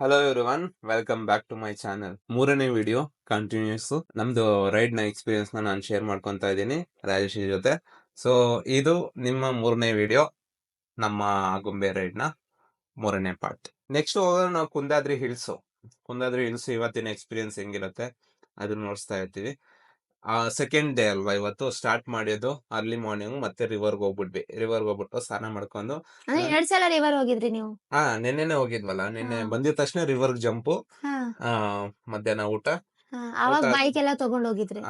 Hello everyone, welcome back to my channel. ಮೂರನೇ video continues ನಮ್ದು ride ನ experience ನಾನು ಶೇರ್ ಮಾಡ್ಕೊಂತ ಇದ್ದೀನಿ ರಾಜೇಶ್ ಜೊತೆ. ಸೊ ಇದು ನಿಮ್ಮ ಮೂರನೇ ವಿಡಿಯೋ, ನಮ್ಮ ಆಗುಂಬೆ ರೈಡ್ ನ ಮೂರನೇ ಪಾರ್ಟ್. ನೆಕ್ಸ್ಟ್ ಹೋಗೋದು ನಾವು ಕುಂದಾದ್ರಿ ಹಿಲ್ಸ್ ಇವತ್ತಿನ ಎಕ್ಸ್ಪೀರಿಯನ್ಸ್ ಹೆಂಗಿರುತ್ತೆ ಅದನ್ನ ನೋಡ್ತಾ ಇರ್ತೀವಿ. ಸೆಕೆಂಡ್ ಡೇ ಅಲ್ವಾ ಇವತ್ತು ಸ್ಟಾರ್ಟ್ ಮಾಡಿದ್ದು. ಅರ್ಲಿ ಮಾರ್ನಿಂಗ್ ಮತ್ತೆ ರಿವರ್ಗೆ ಹೋಗ್ಬಿಟ್ಟು ಸ್ನಾನ ಮಾಡ್ಕೊಂಡು ಅಂದ್ರೆ 2 ಸಲ ರಿವರ್ ಹೋಗಿದ್ರಿ ನೀವು? ನಿನ್ನೆನೆ ಹೋಗಿದ್ವಲ್ಲ. ನಿನ್ನೆ ಬಂದಿದ ತಕ್ಷಣ ರಿವರ್ ಜಂಪು, ಹಾ. ಮಧ್ಯಾಹ್ನ ಊಟ. ಅವಾಗ ಊಟ ಬೈಕ್ ಎಲ್ಲ ತಗೊಂಡ್ ಹೋಗಿದ್ರಿ?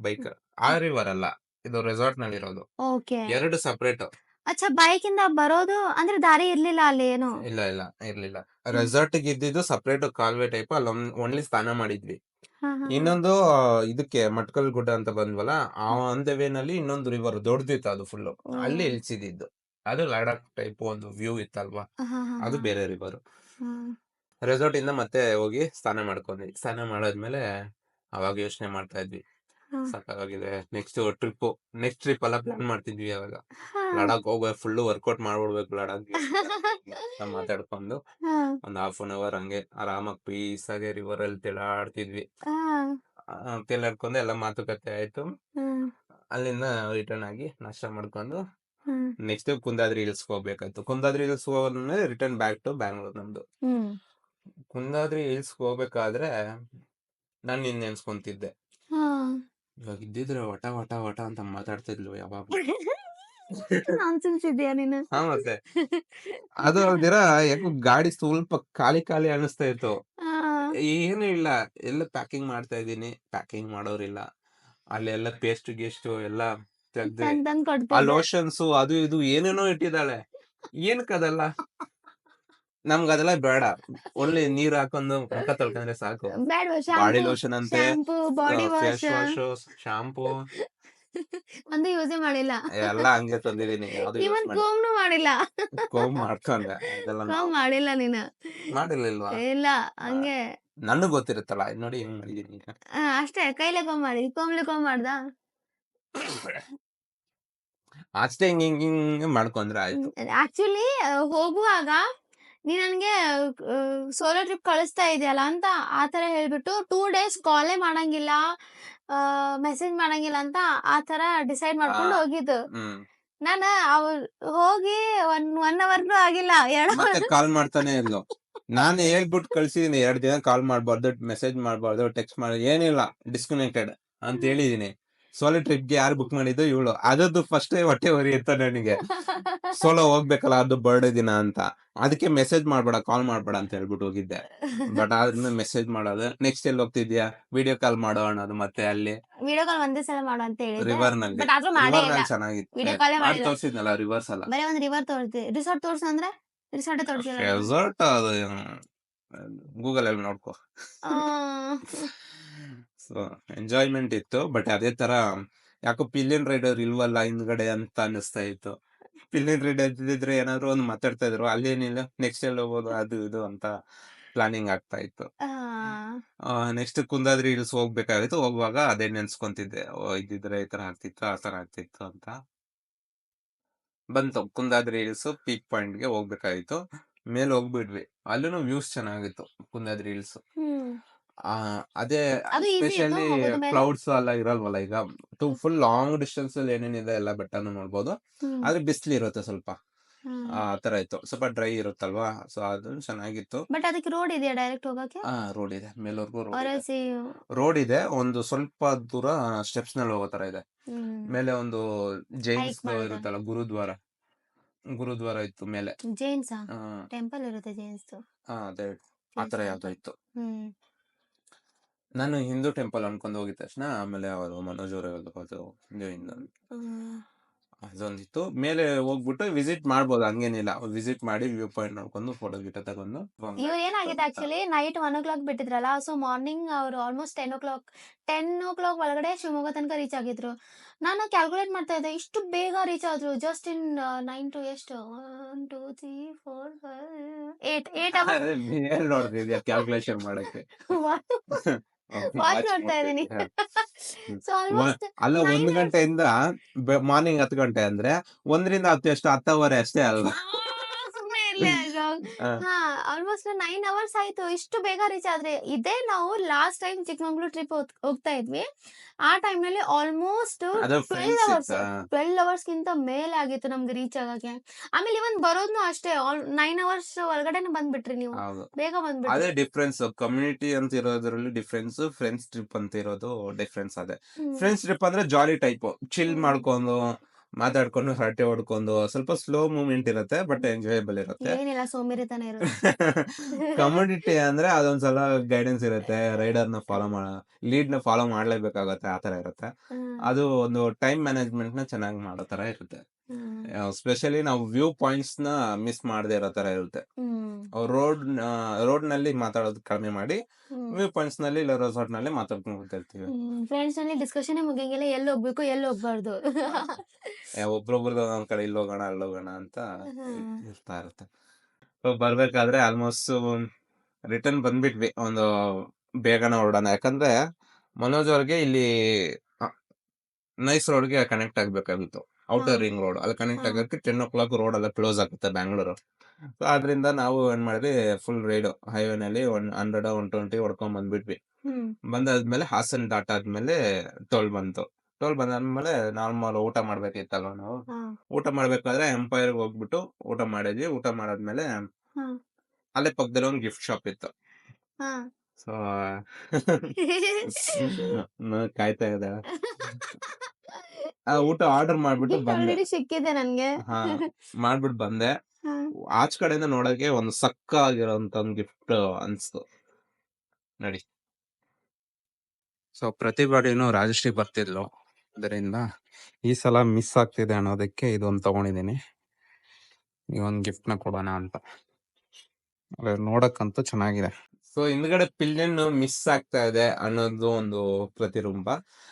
ಬೈಕ್ ಆ ರಿವರ್ ಅಲ್ಲ, ಇದು ರೆಸಾರ್ಟ್ ನಲ್ಲಿ ಇರೋದು. ಓಕೆ. ಎರಡು ಸಪರೇಟ್. ಅಚ್ಚಾ, ಬೈಕ್ ಇಂದ ಬರೋದು ಅಂದ್ರೆ ದಾರಿ ಇರ್ಲಿಲ್ಲ ಅಲ್ಲಿ ಏನು? ಇಲ್ಲ ಇರ್ಲಿಲ್ಲ. ರೆಸಾರ್ಟ್ ಗೆ ಇದ್ದಿದ್ದು ಸಪರೇಟ್ ಕಾಲ್ವೆ ಟೈಪ್, ಅಲ್ಲಿ ಓನ್ಲಿ ಸ್ನಾನ ಮಾಡಿದ್ವಿ. ಇನ್ನೊಂದು ಇದಕ್ಕೆ ಮಟ್ಕಲ್ ಗುಡ್ಡ ಅಂತ ಬಂದ್ವಲ್ಲ, ಆ ಆನ್ ದ ವೇ ನಲ್ಲಿ ಇನ್ನೊಂದು ರಿವರ್ ದೊಡ್ಡದಿತ್ತು, ಅದು ಫುಲ್ ಅಲ್ಲಿ ಇಳಿಸಿದ್ದು. ಅದು ಲಡಾಖ್ ಟೈಪ್ ಒಂದು ವ್ಯೂ ಇತ್ತಲ್ವಾ, ಅದು ಬೇರೆ ರಿವರ್. ರೆಸಾರ್ಟ್ ಇಂದ ಮತ್ತೆ ಹೋಗಿ ಸ್ನಾನ ಮಾಡ್ಕೊಂಡ್ವಿ. ಸ್ನಾನ ಮಾಡಾದ್ಮೇಲೆ ಅವಾಗ ಯೋಚನೆ ಮಾಡ್ತಾ ಇದ್ವಿ, ಸಾಕಾಗಿದೆ. ನೆಕ್ಸ್ಟ್ ಟ್ರಿಪ್ ಎಲ್ಲ ಪ್ಲಾನ್ ಮಾಡ್ತಿದ್ವಿ. ಅವಾಗ ಲಡಾಖ್ ಹೋಗ್ಬೇಕು, ಫುಲ್ ವರ್ಕೌಟ್ ಮಾಡ್ಬಿಡ್ಬೇಕು ಲಡಾಖ್ ಮಾತಾಡ್ಕೊಂಡು ಒಂದ್ ½ ಅವರ್ ಹಂಗೆ ಆರಾಮಾಗಿ ಪೀಸ್ ಆಗಿ ರಿವರ್ ಅಲ್ಲಿ ತೇಲಾಡ್ತಿದ್ವಿ. ತೇಲಾಡ್ಕೊಂಡು ಎಲ್ಲ ಮಾತುಕತೆ ಆಯ್ತು. ಅಲ್ಲಿಂದ ರಿಟರ್ನ್ ಆಗಿ ನಾಷ್ಟ ಮಾಡ್ಕೊಂಡು ನೆಕ್ಸ್ಟ್ ಕುಂದಾದ್ರಿ ಹಿಲ್ಸ್ ಹೋಗ್ಬೇಕಾಯ್ತು. ಕುಂದಾದ್ರಿ ಹಿಲ್ಸ್ ಹೋದ್ಮೇಲೆ ರಿಟರ್ನ್ ಬ್ಯಾಕ್ ಟು ಬ್ಯಾಂಗ್ಳೂರ್ ನಮ್ದು. ಕುಂದಾದ್ರಿ ಹಿಲ್ಸ್ ಹೋಗ್ಬೇಕಾದ್ರೆ ನಾನ್ ನಿನ್ ನೆನ್ಸ್ಕೊಂತಿದ್ದೆ. ಇವಾಗ ಇದ್ದಿದ್ರೆ ವಟ ವಟ ವಟ ಅಂತ ಮಾತಾಡ್ತಿದ್ಲು ಯಾವಾಗ. ಹಾ ಮತ್ತೆ ಅದು ಅಲ್ದಿರ ಯಾಕೋ ಗಾಡಿ ಸ್ವಲ್ಪ ಖಾಲಿ ಅನಿಸ್ತಾ ಇತ್ತು. ಏನು ಇಲ್ಲ, ಎಲ್ಲ ಪ್ಯಾಕಿಂಗ್ ಮಾಡ್ತಾ ಇದೀನಿ, ಪ್ಯಾಕಿಂಗ್ ಮಾಡೋರಿಲ್ಲ. ಅಲ್ಲೆಲ್ಲ ಪೇಸ್ಟ್ ಗೀಸ್ಟ್ ಎಲ್ಲ ತೆಗ್ದೆ, ಆ ಲೋಷನ್ಸ್ ಅದು ಇದು ಏನೇನೋ ಇಟ್ಟಿದ್ದಾಳೆ. ಏನಕ್ಕದೆಲ್ಲ ನಮ್ಗ ಅದೆಲ್ಲ ಬೇಡ. ಒಳ್ಳೆ ನೀರ್ ಹಾಕೊಂಡು ಮುಖ ತೊಳ್ಕೊಂಡ್ರೆ ಸಾಕು. ಬಾಡಿ ಲೋಷನ್ ಅಂತೆ, ಫೇಸ್ ವಾಶ್, ಶಾಂಪೂ ಒಂದು ಯೂಸ್ ಮಾಡಿಲ್ಲ. ಎಲ್ಲ ಹಂಗೆ ತಂದಿದೀನಿ. ಕೋಮ್ನು ಮಾಡಿಲ್ಲ. ಕೋಮ್ ಮಾಡ್ಕೊಂಡೆ, ಅದೆಲ್ಲ ಮಾಡಿಲ್ಲ ನೀನು? ಮಾಡಿರ್ಲಿಲ್ವಾ? ಇಲ್ಲ, ಹಂಗೆ ನನಗ್ ಗೊತ್ತಿರುತ್ತಲ್ಲ, ನೋಡಿ ಹೆಂಗ್ ಮಾಡಿದೀನಿ. ಅಷ್ಟೇ, ಕೈಲೆ ಮಾಡಿ ಕೋಮ್ಲೆ ಮಾಡ್ದ ಅಷ್ಟೇ. ಹಿಂಗ್ ಮಾಡ್ಕೊಂಡ್ರೆ ಆಯ್ತು. ಆಕ್ಚುಲಿ ಹೋಗುವಾಗ ನೀ ನನ್ಗೆ ಸೋಲೋ ಟ್ರಿಪ್ ಕಳಿಸ್ತಾ ಇದೆಯಲ್ಲ ಅಂತ ಆತರ ಹೇಳ್ಬಿಟ್ಟು 2 days ಕಾಲೇ ಮಾಡಂಗಿಲ್ಲ, ಮೆಸೇಜ್ ಮಾಡಂಗಿಲ್ಲ ಅಂತ ಆತರ ಡಿಸೈಡ್ ಮಾಡ್ಕೊಂಡು ಹೋಗಿದ್ದು. ನಾನು ಹೋಗಿ 1 hourನು ಆಗಿಲ್ಲ, 2 ಕಾಲ್ ಮಾಡ್ತಾನೆ ಇದ್ಲು. ನಾನು ಹೇಳ್ಬಿಟ್ಟು ಕಳ್ಸಿದೀನಿ, 2 ದಿನ ಕಾಲ್ ಮಾಡ್ಬಾರ್ದು, ಮೆಸೇಜ್ ಮಾಡ್ಬಾರ್ದು, ಟೆಕ್ಸ್ಟ್ ಮಾಡಿ ಏನಿಲ್ಲ, ಡಿಸ್ಕನೆಕ್ಟೆಡ್ ಅಂತ ಹೇಳಿದೀನಿ. ಸೋಲೋ ಟ್ರಿಪ್ಗೆ ಯಾರು ಬುಕ್ ಮಾಡಿದ್ದು? ಇವಳು. ಅದದ್ದು ಫಸ್ಟ್ ಹೊಟ್ಟೆ ಹೊರಿ ಇತ್ತ ನನಗೆ. ಸೋಲೋ ಹೋಗ್ಬೇಕಲ್ಲ, ಅದು ಬರ್ಡೇ ದಿನ ಅಂತ. ಅದಕ್ಕೆ ಮೆಸೇಜ್ ಮಾಡ್ಬೇಡ, ಕಾಲ್ ಮಾಡ್ಬೇಡ ಅಂತ ಹೇಳ್ಬಿಟ್ಟು ಹೋಗಿದ್ದೆ. ಬಟ್ ಆದ್ಮೇಲೆ ಮೆಸೇಜ್ ಮಾಡೋದು, ನೆಕ್ಸ್ಟ್ ಎಲ್ಲಿ ಹೋಗ್ತಿದ್ಯಾ, ವಿಡಿಯೋ ಕಾಲ್ ಮಾಡೋ ಅನ್ನೋದು. ಮತ್ತೆ ಅಲ್ಲಿ ವಿಡಿಯೋ ಕಾಲ್ ಒಂದೇ ಸಲ ಮಾಡು ಅಂತ ಹೇಳಿದ್ದೆ. ರಿವರ್ ನಲ್ಲಿ. ಬಟ್ ಆದ್ರೂ ಮಾಡೇ ಇಲ್ಲ. ಚೆನ್ನಾಗಿತ್ತು. ವಿಡಿಯೋ ಕಾಲೇ ಮಾಡಿಲ್ಲ. ತೋರ್ಸಿದ್ನಲ್ಲ ರಿವರ್ಸ್ ಅಲ್ಲ, ಬರೀ ಒಂದು ರಿವರ್ ತೋರಿಸಿ. ರಿಸಾರ್ಟ್ ತೋರ್ಸು ಅಂದ್ರೆ ರಿಸಾರ್ಟ್ ತೋರಿಸಿಲ್ಲ. ರೆಸಾರ್ಟ್ ಅದು ಗೂಗಲ್ ಅಲ್ಲಿ ನೋಡ್ಕೋ. ಸೊ ಎಂಜಾಯ್ಮೆಂಟ್ ಇತ್ತು. ಬಟ್ ಅದೇ ತರ ಯಾಕೋ ಪಿಲಿಯನ್ ರೈಡರ್ ಇಲ್ವಲ್ಲ ಹಿಂದ್ಗಡೆ ಅಂತ ಅನಿಸ್ತಾ ಇತ್ತು. ಪಿಲಿಯನ್ ರೈಡರ್ ಇದ್ದಿದ್ರೆ ಏನಾದ್ರು ಒಂದು ಮಾತಾಡ್ತಾ ಇದ್ರು, ಅಲ್ಲೇನಿಲ್ಲ, ನೆಕ್ಸ್ಟ್ ಎಲ್ಲಿ ಹೋಗೋದು ಅದು ಇದು ಅಂತ ಪ್ಲಾನಿಂಗ್ ಆಗ್ತಾ ಇತ್ತು. ನೆಕ್ಸ್ಟ್ ಕುಂದಾದ್ರಿ ಹಿಲ್ಸ್ ಹೋಗ್ಬೇಕಾಗಿತ್ತು. ಹೋಗುವಾಗ ಅದೇ ನೆನ್ಸ್ಕೊಂತಿದ್ದೆ, ಇದ್ದಿದ್ರೆ ಈ ತರ ಆಗ್ತಿತ್ತು, ಆ ತರ ಆಗ್ತಿತ್ತು ಅಂತ. ಬಂತು ಕುಂದಾದ್ರಿ ಹಿಲ್ಸ್ ಪೀಕ್ ಪಾಯಿಂಟ್ ಗೆ ಹೋಗ್ಬೇಕಾಗಿತ್ತು. ಮೇಲೆ ಹೋಗ್ಬಿಡ್ವಿ. ಅಲ್ಲೂ ವ್ಯೂಸ್ ಚೆನ್ನಾಗಿತ್ತು ಕುಂದಾದ್ರಿ ಹಿಲ್ಸ್. ಅದೇ ಸ್ಪೆಷಲಿ ಕ್ಲೌಡ್ಸ್ ಎಲ್ಲ ಇರಲ್ವಲ್ಲ ಈಗ. ಫುಲ್ ಲಾಂಗ್ ಡಿಸ್ಟೆನ್ಸ್ ಅಲ್ಲಿ ಏನೇನಿದೆ ಎಲ್ಲ ಬೆಟ್ಟನು ನೋಡ್ಬೋದು. ಆದ್ರೆ ಬಿಸಿಲು ಇರುತ್ತೆ ಸ್ವಲ್ಪ, ಆ ತರ ಇತ್ತು. ಸ್ವಲ್ಪ ಡ್ರೈ ಇರುತ್ತಲ್ವಾ, ಸೊ ಅದು ಚೆನ್ನಾಗಿತ್ತು. ಬಟ್ ಅದಕ್ಕೆ ರೋಡ್ ಇದೆಯಾ ಡೈರೆಕ್ಟ್ ಹೋಗಕ್ಕೆ? ರೋಡ್ ಇದೆ, ಮೇಲ್ವರೆಗೂ ರೋಡ್ ಇದೆ. ಒಂದು ಸ್ವಲ್ಪ ದೂರ ಸ್ಟೆಪ್ಸ್ ನಲ್ಲಿ ಹೋಗೋ ತರ ಇದೆ. ಮೇಲೆ ಒಂದು ಜೈನ್ಸ್ ಇರುತ್ತಲ್ಲ, ಗುರುದ್ವಾರ ಇತ್ತು ಮೇಲೆ. ಜೈನ್ಸ್ ಟೆಂಪಲ್ ಇರುತ್ತೆ ಜೈನ್ಸ್. ಅದೇ ಆತರ ಯಾವ್ದೋ ಇತ್ತು. ನಾನು ಹಿಂದೂ ಟೆಂಪಲ್ ಅನ್ಕೊಂಡು ಹೋಗಿದ ತಕ್ಷಣ ಆಮೇಲೆ ಅವರು ಮನೋಜ್ ಅವರು ಅದೊಂದಿತ್ತು. ಮೇಲೆ ಹೋಗ್ಬಿಟ್ಟು ವಿಸಿಟ್ ಮಾಡ್ಬೋದು, ಹಂಗೇನಿಲ್ಲ. ವಿಸಿಟ್ ಮಾಡಿ ವ್ಯೂ ಪಾಯಿಂಟ್ ನೋಡ್ಕೊಂಡು ಫೋಟೋ ಗಿಟ ತಗೊಂಡು. ಇವ್ರು ಏನಾಗಿದೆ ಆಕ್ಚುಲಿ, ನೈಟ್ 1 o'clock ಬಿಟ್ಟಿದ್ರಲ್ಲ, ಸೊ ಮಾರ್ನಿಂಗ್ ಅವ್ರು ಆಲ್ಮೋಸ್ಟ್ 10 o'clock ಒಳಗಡೆ ಶಿವಮೊಗ್ಗ ತನಕ ರೀಚ್ ಆಗಿದ್ರು. ನಾನು ಕ್ಯಾಲ್ಕುಲೇಟ್ ಮಾಡ್ತಾ ಇದ್ದೆ, ಇಷ್ಟು ಬೇಗ ರೀಚ್ ಆದ್ರು ಜಸ್ಟ್ ಇನ್ 9 to ಎಷ್ಟು 1 2 3 4 5 8 ನೋಡ್ತಿದ್ಯಾ ಕ್ಯಾಲ್ಕುಲೇಷನ್ ಮಾಡಕ್ಕೆ? ವಾಚ್ ನೋಡ್ತಾ ಇದೀನಿ. ಅಲ್ಲ, 1 ಗಂಟೆಯಿಂದ ಮಾರ್ನಿಂಗ್ 10 ಗಂಟೆ ಅಂದ್ರೆ 1 ರಿಂದ 10 ಎಷ್ಟು 10 hour ಅಷ್ಟೇ ಅಲ್ವಾ? ಆ, ಆಲ್ಮೋಸ್ಟ್ 9 ಅವರ್ಸ್ ಆಯ್ತು. ಇಷ್ಟು ಬೇಗ ರೀಚ್ ಆದ್ರೆ ಇದೇ ನಾವು ಲಾಸ್ಟ್ ಟೈಮ್ ಚಿಕ್ಕಮಂಗ್ಳೂರ್ ಟ್ರಿಪ್ ಹೋಗ್ತಾ ಇದ್ವಿ. ಆ ಟೈಮ್‌ನಲ್ಲಿ ಆಲ್ಮೋಸ್ಟ್ ಅದು 12 ಫ್ರೆಂಡ್ಸ್ ಅವರ್ಸ್ ಇತ್ತ. 12 ಅವರ್ಸ್‌ಗಿಂತ ಮೇಲೆ ಆಗಿತ್ತು ನಮ್ಗೆ ರೀಚ್ ಆಗಕ್ಕೆ. ಆಮೇಲೆ ಇವನ್ ಬರೋದ್ನು ಅಷ್ಟೇ 9 ಅವರ್ಸ್ ಒಳಗಡೆನೆ ಬಂದ್ಬಿಟ್ರಿ ನೀವು. ಹೌದು. ಬೇಗ ಅದೇ ಬಂದ್ಬಿಟ್ರಿ. ಡಿಫ್ರೆನ್ಸ್. ಕಮ್ಯುನಿಟಿ ಅಂತ ಇರೋದ್ರಲ್ಲಿ ಡಿಫ್ರೆನ್ಸ್, ಫ್ರೆಂಡ್ಸ್ ಟ್ರಿಪ್ ಅಂತ ಇರೋದು ಡಿಫ್ರೆನ್ಸ್ ಅದೇ. ಹ್ಮ್. ಫ್ರೆಂಡ್ಸ್ ಟ್ರಿಪ್ ಅಂದ್ರೆ ಜಾಲಿ ಟೈಪ್, ಚಿಲ್ ಹ್ಮ್. ಮಾಡ್ಕೊಂಡು, ಮಾತಾಡ್ಕೊಂಡು, ಹರಟೆ ಹೊಡ್ಕೊಂಡು, ಸ್ವಲ್ಪ ಸ್ಲೋ ಮೂವ್‌ಮೆಂಟ್ ಇರುತ್ತೆ, ಬಟ್ ಎಂಜಾಯಬಲ್ ಇರುತ್ತೆ. ಏನಿಲ್ಲ ಸೋಂಬೇರಿತನ ಇರುತ್ತೆ. ಕಮ್ಯುನಿಟಿ ಅಂದ್ರೆ ಅದೊಂದ್ಸಲ ಗೈಡೆನ್ಸ್ ಇರುತ್ತೆ, ರೈಡರ್‌ನ ಫಾಲೋ ಲೀಡ್‌ನ ಫಾಲೋ ಮಾಡ್ಲೇಬೇಕಾಗತ್ತೆ, ಆ ತರ ಇರುತ್ತೆ. ಹ್ಮ್. ಅದು ಒಂದು ಟೈಮ್ ಮ್ಯಾನೇಜ್‌ಮೆಂಟ್‌ನ ಚೆನ್ನಾಗಿ ಮಾಡೋ ತರ ಇರುತ್ತೆ. ಹ್ಮ್. ಸ್ಪೆಷಲಿ ನಾವು ವ್ಯೂ ಪಾಯಿಂಟ್ಸ್‌ನ ಮಿಸ್ ಮಾಡದೇ ಇರೋ ತರ ಇರುತ್ತೆ. ಹ್ಮ್. ರೋಡ್‌ನಲ್ಲಿ ಮಾತಾಡೋದು ಕಡಿಮೆ ಮಾಡಿ, ಹ್ಮ್. ವ್ಯೂ ಪಾಯಿಂಟ್ಸ್‌ನಲ್ಲಿ ಇಲ್ಲ ರೆಸಾರ್ಟ್‌ನಲ್ಲಿ ಮಾತಾಡ್ಕೊಂಡು ಕೂತಿರ್ತೀವಿ. ಫ್ರೆಂಡ್ಸ್‌ನಲ್ಲಿ ಡಿಸ್ಕಷನ್ನೇ ಮುಗಿಯಂಗಿಲ್ಲ. ಎಲ್ಲಿ ಹೋಗ್ಬೇಕು, ಎಲ್ಲಿ ಹೋಗ್ಬಾರ್ದು. ಒಬ್ರೊಬ್ರದ್ದು ಒಂದೊಂದ್ ಕಡೆ ಇಲ್ಲೋಗೋಣ, ಅಲ್ಲೋಗೋಣ ಅಂತ ಹ್ಮ್. ಇರ್ತಾ ಇರುತ್ತೆ. ಸೊ ಬರ್ಬೇಕಾದ್ರೆ ಆಲ್ಮೋಸ್ಟ್ ರಿಟರ್ನ್ ಬಂದ್ಬಿಟ್ವಿ. ಒಂದು ಬೇಗನೆ ಹೊರಡೋಣ. ಯಾಕಂದ್ರೆ ಮನೋಜ್ ಅವ್ರಿಗೆ ಇಲ್ಲಿ ಅ, ನೈಸ್ ರೋಡ್‌ಗೆ ಕನೆಕ್ಟ್ ಆಗ್ಬೇಕಾಗಿತ್ತು. ಹಾ. Outer ring road. ಅಲ್ಲಿ ಕನೆಕ್ಟ್ ಹಾ. ಆಗಕ್ಕೆ 10:00 ರೋಡ್ ಎಲ್ಲ ಕ್ಲೋಸ್ ಆಗುತ್ತೆ ಬ್ಯಾಂಗ್ಳೂರು. ಸೊ ಆದ್ರಿಂದ ನಾವು ಏನ್ ಮಾಡಿದ್ವಿ, ಫುಲ್ ರೈಡು ಹೈವೇನಲ್ಲಿ 100, 120 ಹೊಡ್ಕೊಂಡ್ ಬಂದ್ಬಿಟ್ವಿ. ಹ್ಮ್. ಬಂದಾದ್ಮೇಲೆ ಹಾಸನ್ ದಾಟಾದ್ಮೇಲೆ ಟೋಲ್ ಬಂತು. ಟೋಲ್ ಬಂದಾದ್ಮೇಲೆ ನಾರ್ಮಲ್ ಊಟ ಮಾಡ್ಬೇಕಿತ್ತಲ್ವಾ ನಾವು. ಹಾ. ಊಟ ಮಾಡ್ಬೇಕಾದ್ರೆ ಎಂಪೈರ್‌ಗೆ ಹೋಗ್ಬಿಟ್ಟು ಊಟ ಮಾಡಿದ್ವಿ. ಊಟ ಮಾಡಾದ್ಮೇಲೆ ಹಾ. ಅಲ್ಲೇ ಪಕ್ಕದಲ್ಲಿ ಒಂದು ಗಿಫ್ಟ್ ಶಾಪ್ ಇತ್ತು. ಹಾ. ಸೊ ಕಾಯ್ತಾ ಇದೆ. ಆ ಊಟ ಆರ್ಡರ್ ಮಾಡ್ಬಿಟ್ಟು ಗಿಫ್ಟ್ ಬಂದೆ. ಆಲ್ರೆಡಿ ಸಿಕ್ಕಿದೆ ನನ್ಗೆ. ಹಾ, ಮಾಡ್ಬಿಟ್ಟು ಬಂದೆ. ಹಾ. ಆಚ್ ಕಡೆಯಿಂದ ನೋಡಕ್ಕೆ ಒಂದು ಸಕ್ಕಾಗಿರೋಂತ ಒಂದು ಗಿಫ್ಟ್ ಅನ್ಸ್ತು. ನೋಡಿ. ಸೊ ಪ್ರತಿ ಬಾರಿನೂ ರಾಜಶ್ರೀ ಬರ್ತಿದ್ಲು. ಅದರಿಂದ ಈ ಸಲ ಮಿಸ್ ಆಗ್ತಿದೆ ಅನ್ನೋದಕ್ಕೆ ಇದೊಂದು ತಗೊಂಡಿದ್ದೀನಿ. ಈ ಒಂದು ಗಿಫ್ಟ್‌ನ ಕೊಡೋಣ ಅಂತ. ನೋಡಕ್ಕಂತೂ ಚೆನ್ನಾಗಿದೆ. ಸೊ ಹಿಂದ್ಗಡೆ ಪಿಲ್ಲಿಯನ್ ಮಿಸ್ ಆಗ್ತಾ ಇದೆ ಅನ್ನೋದು ಒಂದು ಪ್ರತಿಬಿಂಬ.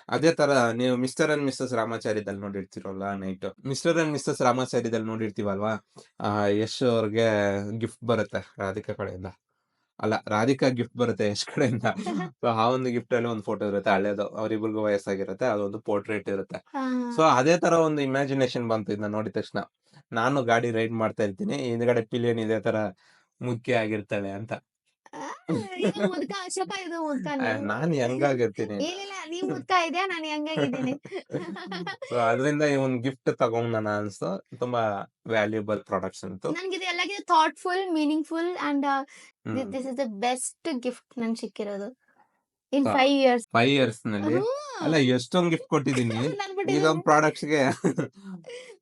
ಅದೇ ತರ ನೀವು ಮಿಸ್ಟರ್ ಅಂಡ್ ಮಿಸಸ್ ರಾಮಾಚಾರಿದಲ್ಲಿ ನೋಡಿರ್ತೀರಲ್ಲ ನೈಟ್. ಮಿಸ್ಟರ್ ಅಂಡ್ ಮಿಸಸ್ ರಾಮಾಚಾರಿದಲ್ಲಿ ನೋಡಿರ್ತೀವಲ್ವಾ, ಯಶ್ ಅವ್ರಿಗೆ ಗಿಫ್ಟ್ ಬರುತ್ತೆ ರಾಧಿಕಾ ಕಡೆಯಿಂದ. ಅಲ್ಲ, ರಾಧಿಕಾ ಗಿಫ್ಟ್ ಬರುತ್ತೆ ಯಶ್ ಕಡೆಯಿಂದ. ಸೊ ಆ ಒಂದು ಗಿಫ್ಟ್ ಅಲ್ಲಿ ಒಂದು ಫೋಟೋ ಇರುತ್ತೆ ಹಳೇದು. ಅವ್ರಿಬ್ರಿಗೂ ವಯಸ್ಸಾಗಿರುತ್ತೆ. ಅದೊಂದು ಪೋರ್ಟ್ರೇಟ್ ಇರುತ್ತೆ. ಹಾ. ಸೊ ಅದೇ ತರ ಒಂದು ಇಮ್ಯಾಜಿನೇಷನ್ ಬಂತು ಇದನ್ನ ನೋಡಿದ ತಕ್ಷಣ. ನಾನು ಗಾಡಿ ರೈಡ್ ಮಾಡ್ತಾ ಇರ್ತೀನಿ, ಹಿಂದ್ಗಡೆ ಪಿಲಿಯನ್ ಇದೇ ತರ ಮುಖ್ಯ ಆಗಿರ್ತವೆ ಅಂತ. ಇದು ಮುದ್ಕ ಅಶೋಕ, ಇದು ಮುದ್ಕನು. ನಾನ್ ಹೆಂಗಾಗಿರ್ತೀನಿ. ಏನಿಲ್ಲ, ನೀವ್ ಮುದ್ಕ ಇದೆಯಾ, ನಾನು ಹೆಂಗಾಗಿದ್ದೀನಿ. ಸೊ ಅದರಿಂದ ಈ ಒಂದು ಗಿಫ್ಟ್ ತಗೊಂಡನ ಅನ್ಸ್ತು. ತುಂಬಾ ವ್ಯಾಲ್ಯೂಬಲ್ ಪ್ರಾಡಕ್ಟ್ಸ್ ಅಂತು. ನನ್ಗಿದು ಎಲ್ಲಾಗಿದೆ thoughtful, meaningful and hmm. This is the best gift ನಂಗೆ ಸಿಕ್ಕಿರೋದು ಇನ್ ಸೊ 5 ಇಯರ್ಸ್. 5 ಇಯರ್ಸ್ ನಲ್ಲಿ ಅಲ್ಲ ಹ್ಮ್. ಎಷ್ಟೊಂದ್ ಗಿಫ್ಟ್ ಕೊಟ್ಟಿದೀನಿ ನನ್ ಬಿಟ್ಟಿದ್ದೀನಿ. ಇದೊಂದ್ ಪ್ರಾಡಕ್ಟ್ಸ್ಗೆ.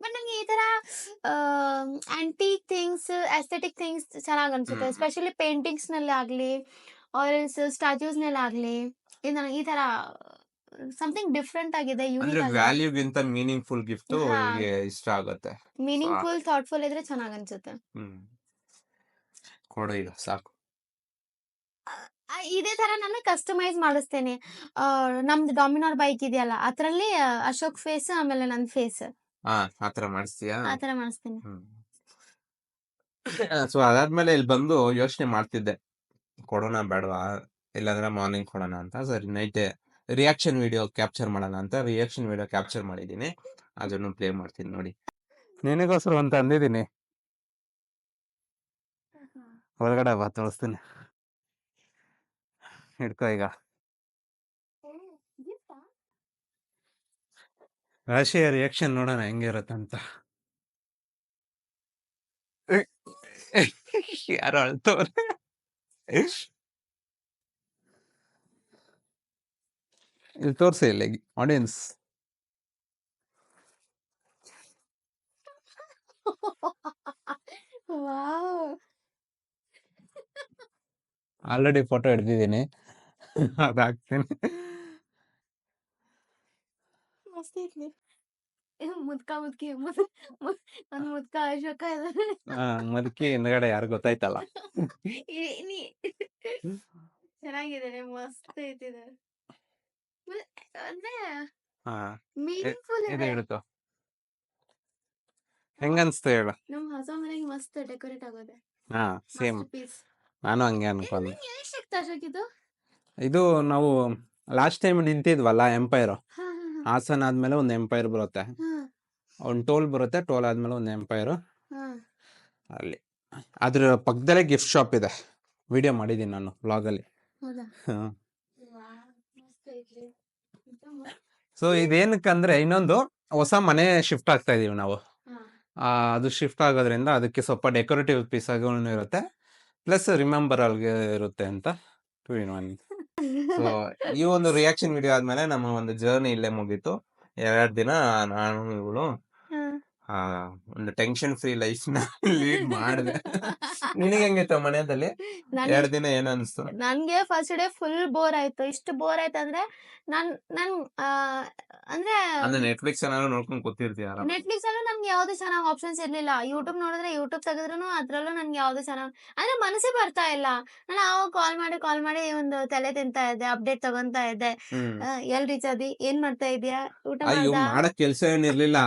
ಬಟ್ ನಂಗೆ ಈ ತರ ಆಂಟಿಕ್ ಥಿಂಗ್ಸ್, ಎಸ್ಥೆಟಿಕ್ ಥಿಂಗ್ಸ್ ಚೆನ್ನಾಗ್ ಅನ್ಸುತ್ತೆ. ಎಸ್ಪೆಷಲಿ ಪೇಂಟಿಂಗ್ಸ್ ನಲ್ಲಿ ಆಗ್ಲಿ ಆರ್ ಎಲ್ಸ್ ಸ್ಟ್ಯಾಚ್ಯೂಸ್ ನಲ್ಲಿ ಆಗ್ಲಿ, ಇದು ನನಗೆ ಈ ತರ ಸಮಥಿಂಗ್ ಡಿಫ್ರೆಂಟ್ ಆಗಿದೆ, ಅಂದ್ರೆ ಯೂನಿಕ್ ಆಗಿದೆ. ವ್ಯಾಲ್ಯೂಗಿಂತ ಮೀನಿಂಗ್ಫುಲ್ ಗಿಫ್ಟ್ ಹಾ, ಇವ್ರಿಗೆ ಇಷ್ಟ ಆಗುತ್ತೆ. ಮೀನಿಂಗ್ಫುಲ್, ಥಾಟ್‌ಫುಲ್ ಇದ್ರೆ ಚೆನ್ನಾಗ್ ಅನ್ಸುತ್ತೆ. ಹ್ಮ್ ಕೊಡು ಈಗ ಸಾಕು. ಇದೇ ತರ ನಾನು ಕಸ್ಟಮೈಸ್ ಮಾಡಿಸ್ತೇನೆ. ನಮ್ದು ಡಾಮಿನಾರ್ ಬೈಕ್ ಇದೆಯಲ್ಲ, ಅದ್ರಲ್ಲಿ ಅಶೋಕ್ ಫೇಸ್ ಆಮೇಲೆ ನನ್ ಫೇಸ್ ಆತರ ಮಾಡಿಸ್ತೀಯಾ? ಆ ತರ ಮಾಡಿಸ್ತೀನಿ. ಹ್ಮ್. ಸೊ ಅದಾದ್ಮೇಲೆ ಇಲ್ಲಿ ಬಂದು ಯೋಚನೆ ಮಾಡ್ತಿದ್ದೆ, ಕೊಡೋಣ ಬೇಡವಾ, ಇಲ್ಲಾಂದ್ರೆ ಮಾರ್ನಿಂಗ್ ಕೊಡೋಣ ಅಂತ. ಸರಿ ನೈಟ್ ರಿಯಾಕ್ಷನ್ ವಿಡಿಯೋ ಕ್ಯಾಪ್ಚರ್ ಮಾಡೋಣ ಅಂತ ರಿಯಾಕ್ಷನ್ ವಿಡಿಯೋ ಕ್ಯಾಪ್ಚರ್ ಮಾಡಿದ್ದೀನಿ. ಅದನ್ನು ಪ್ಲೇ ಮಾಡ್ತೀನಿ ನೋಡಿ. ನಿನಗೋಸ್ಕರ ಅಂತ ಅಂದಿದ್ದೀನಿ. ಒಳಗಡೆ ಬಾ ತೋರಿಸ್ತೀನಿ. ಹಿಡ್ಕೋ ಈಗ. ರಾಶಿಯ ರಿಯಾಕ್ಷನ್ ನೋಡೋಣ ಹೆಂಗಿರುತ್ತೆ ಅಂತ. ಯಾರು ಅಳ್ತವ್ರೆ. ಇಲ್ಲಿ ತೋರ್ಸಿ, ಇಲ್ಲಿ ಆಡಿಯನ್ಸ್. ವಾವ್, ಆಲ್ರೆಡಿ ಫೋಟೋ ಹಿಡ್ದಿದ್ದೀನಿ, ಅದಾಕ್ತೀನಿ. ಮಸ್ತ್ ಐತ್ಲಿ. ಮುದ್ಕ ಮುದ್ಕಿ ನನ್ ಮುದ್ಕ ಅಶೋಕ ಇದಾನೆ. ಮದಕಿ ಹಿಂದ್ಗಡೆ ಯಾರು ಗೊತ್ತಾಯ್ತಲ್ಲ. ನೀ ಚೆನ್ನಾಗಿದೆ, ಮಸ್ತ್ ಐತಿದೆ. ಅಂದ್ರೆ ಹಾ ಮೀನಿಂಗ್ಫುಲ್ ಇದು ಇದೆ. ಹಿಡ್ಕೋ. ಹೆಂಗನ್ಸ್ತು ಹೇಳು. ನಮ್ ಹೊಸ ಮನೆಗೆ ಮಸ್ತ್ ಡೆಕೋರೇಟ್ ಆಗೋದೆ. Same masterpiece. ನಾನು ಹಂಗೆ ಅನ್ಕೊಂಡೆ. ನಿಂಗೆ ಎಷ್ಟು ಸಿಕ್ತ ಅಶೋಕ್ ಇದು? ಇದು ನಾವು ಲಾಸ್ಟ್ ಟೈಮ್ ನಿಂತಿದ್ವಲ್ಲ ಎಂಪೈರ್, ಹಾ. ಹಾಸನ್ ಆದ್ಮೇಲೆ ಒಂದು ಎಂಪೈರ್ ಬರುತ್ತೆ, ಹಾ. ಒಂದು ಟೋಲ್ ಬರುತ್ತೆ, ಟೋಲ್ ಆದ್ಮೇಲೆ ಒಂದು ಎಂಪೈರ್, ಹಾ. ಅಲ್ಲಿ ಅದ್ರ ಪಕ್ಕದಲ್ಲೇ ಗಿಫ್ಟ್ ಶಾಪ್ ಇದೆ, ವಿಡಿಯೋ ಮಾಡಿದ್ದೀನಿ ನಾನು ವ್ಲಾಗಲ್ಲಿ. ಹೌದಾ? ಸೊ ಇದೇನಕ್ಕಂದ್ರೆ ಇನ್ನೊಂದು ಹೊಸ ಮನೆ ಶಿಫ್ಟ್ ಆಗ್ತಾ ಇದೀವಿ ನಾವು. ಅದು ಶಿಫ್ಟ್ ಆಗೋದ್ರಿಂದ ಅದಕ್ಕೆ ಸ್ವಲ್ಪ ಡೆಕೋರೇಟಿವ್ ಪೀಸ್ ಆಗೂ ಇರುತ್ತೆ, ಪ್ಲಸ್ ರಿಮೆಂಬರ್ ಅಲ್ಗೆ ಇರುತ್ತೆ ಅಂತ 2 in 1. ಸೊ ಈ ಒಂದು ರಿಯಾಕ್ಷನ್ ವಿಡಿಯೋ ಆದ್ಮೇಲೆ ನಮ್ಮ ಒಂದು ಜರ್ನಿ ಇಲ್ಲೇ ಮುಗೀತು. 2 ದಿನ ನಾನು ಇವಳು ಒಂದು ಟೆನ್ಷನ್ ಫ್ರೀ ಲೈಫ್ ನ ಲೀಡ್ ಮಾಡಿದೆ. ನಿನಗೆ ಹೆಂಗಿತ್ತು ಮನೆಯಲ್ಲಿ 2 ದಿನ ಏನ್ ಅನ್ಸ್ತು? ನನ್ಗೆ ಫಸ್ಟ್ ಡೇ ಫುಲ್ ಬೋರ್ ಆಯ್ತು. ಇಷ್ಟು ಬೋರ್ ಆಯ್ತು ಅಂದ್ರೆ ನನ್ ಅಂದ್ರೆ ನೆಟ್ಫ್ಲಿಕ್ಸ್ ಏನಾದ್ರು ನೋಡ್ಕೊಂಡು ಕೂತಿರ್ತೀಯ ಆರಾಮ. ನೆಟ್ಫ್ಲಿಕ್ಸ್ ಅಲ್ಲೂ ನನ್ಗೆ ಯಾವ್ದು ಚೆನ್ನಾಗ್ ಆಪ್ಷನ್ಸ್ ಇರ್ಲಿಲ್ಲ. ಯೂಟ್ಯೂಬ್ ನೋಡಿದ್ರೆ ಯೂಟ್ಯೂಬ್ ತೆಗೆದ್ರೂ ಅದ್ರಲ್ಲೂ ನನ್ಗೆ ಯಾವ್ದು ಚೆನ್ನಾಗ್ ಅಂದ್ರೆ ಮನಸ್ಸೇ ಬರ್ತಾ ಇಲ್ಲ. ನಾನು ಅವಾಗ ಕಾಲ್ ಮಾಡಿ ಒಂದು ತಲೆ ತಿಂತಾ ಇದ್ದೆ, ಅಪ್ಡೇಟ್ ತಗೊಂತಾ ಇದ್ದೆ. ಎಲ್ ರೀಚ್ ಆದಿ, ಏನ್ ಮಾಡ್ತಾ ಇದೀಯಾ, ಊಟ ಅಯ್ಯೋ ಮಾಡ್ದಾ? ಮಾಡಕ್ ಕೆಲ್ಸ ಏನಿರ್ಲಿಲ್ಲ,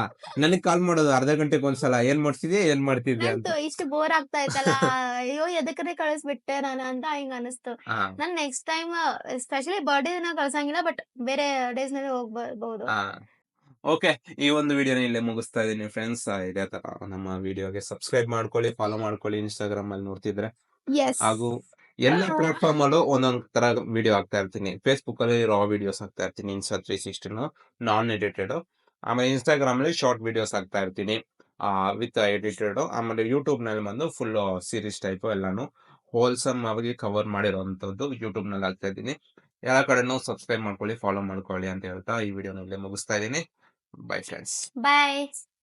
ನನಗ್ ಕಾಲ್ ಮಾಡೋದು ಅರ್ಧ ಗಂಟೆಗೆ ಒಂದ್ಸಲ, ಏನ್ ಮಾಡ್ತಿದ್ಯಾ ಅಂತ. ಇಷ್ಟು ಬೋರ್ ಆಗ್ತಾ ಇತ್ತಲ್ಲ, ಅಯ್ಯೋ ಎದಕ್ಕನೆ ಕಳಿಸ್ಬಿಟ್ಟೆ ನಾನು ಅಂತ ಹಿಂಗ ಅನಿಸ್ತು. ನಾನ್ ನೆಕ್ಸ್ಟ್ ಟೈಮ್ ಸ್ಪೆಷಲಿ ಬರ್ಡೇ ದಿನ ಕಳ್ಸಂಗಿಲ್ಲ, ಬಟ್ ಬೇರೆ ಡೇಸ್ ನಲ್ಲಿ ಹೋಗ್ಬಹುದು. ಓಕೆ, ಈ ಒಂದು ವಿಡಿಯೋನ ಇಲ್ಲೇ ಮುಗಿಸ್ತಾ ಇದೀನಿ ಫ್ರೆಂಡ್ಸ್. ಇದೇ ತರ ನಮ್ಮ ವಿಡಿಯೋಗೆ ಸಬ್ಸ್ಕ್ರೈಬ್ ಮಾಡ್ಕೊಳ್ಳಿ, ಫಾಲೋ ಮಾಡ್ಕೊಳ್ಳಿ ಇನ್ಸ್ಟಾಗ್ರಾಮ್ ಅಲ್ಲಿ ನೋಡ್ತಿದ್ರೆ. ಹಾಗೂ ಎಲ್ಲ ಪ್ಲಾಟ್ಫಾರ್ಮ್ ಅಲ್ಲೂ ಒಂದೊಂದ್ ತರ ವಿಡಿಯೋ ಹಾಕ್ತಾ ಇರ್ತೀನಿ. ಫೇಸ್ಬುಕ್ ಅಲ್ಲಿ ರಾ ವಿಡಿಯೋಸ್ ಹಾಕ್ತಾ ಇರ್ತೀನಿ, ಇನ್ಸ್ಟಾ 360 ನಾನ್ ಎಡಿಟೆಡ್. ಆಮೇಲೆ ಇನ್ಸ್ಟಾಗ್ರಾಮ್ ಅಲ್ಲಿ ಶಾರ್ಟ್ ವಿಡಿಯೋಸ್ ಹಾಕ್ತಾ ಇರ್ತೀನಿ ವಿತ್ ಎಡಿಟೆಡ್. ಆಮೇಲೆ ಯೂಟ್ಯೂಬ್ ನಲ್ಲಿ ಬಂದು ಫುಲ್ ಸೀರೀಸ್ ಟೈಪ್ ಎಲ್ಲಾನು ಹೋಲ್ಸಮ್ ಆಗಿ ಕವರ್ ಮಾಡಿರೋಂಥದ್ದು ಯೂಟ್ಯೂಬ್ ನಲ್ಲಿ ಹಾಕ್ತಾ ಇದ್ದೀನಿ. ಎಲ್ಲ ಕಡೆನೂ ಸಬ್ಸ್ಕ್ರೈಬ್ ಮಾಡ್ಕೊಳ್ಳಿ, ಫಾಲೋ ಮಾಡ್ಕೊಳ್ಳಿ ಅಂತ ಹೇಳ್ತಾ ಈ ವಿಡಿಯೋನ ಇಲ್ಲೇ ಮುಗಿಸ್ತಾ ಇದ್ದೀನಿ. Bye friends. ಬಾಯ್.